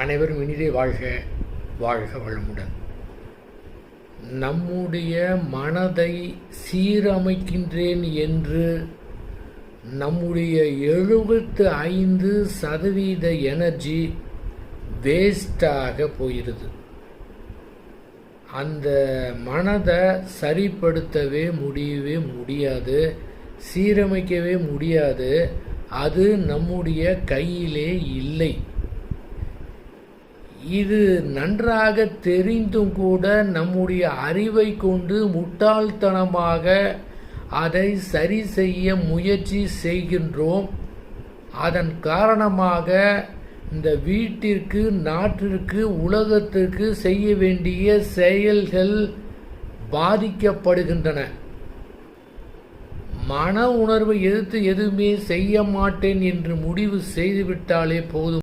அனைவரும் இனிதே வாழ்க, வாழ்க வளமுடன். நம்முடைய மனதை சீரமைக்கின்றேன் என்று நம்முடைய 75% எனர்ஜி வேஸ்டாக போயிடுது. அந்த மனதை சரிப்படுத்தவே முடியாது, சீரமைக்கவே முடியாது. அது நம்முடைய கையிலே இல்லை. இது நன்றாக தெரிந்தும் கூட நம்முடைய அறிவை கொண்டு முட்டாள்தனமாக அதை சரி செய்ய முயற்சி செய்கின்றோம். அதன் காரணமாக இந்த வீட்டிற்கு, நாட்டிற்கு, உலகத்திற்கு செய்ய வேண்டிய செயல்கள் பாதிக்கப்படுகின்றன. மன உணர்வை எதிர்த்து எதுவுமே செய்ய மாட்டேன் என்று முடிவு செய்துவிட்டாலே போதும்.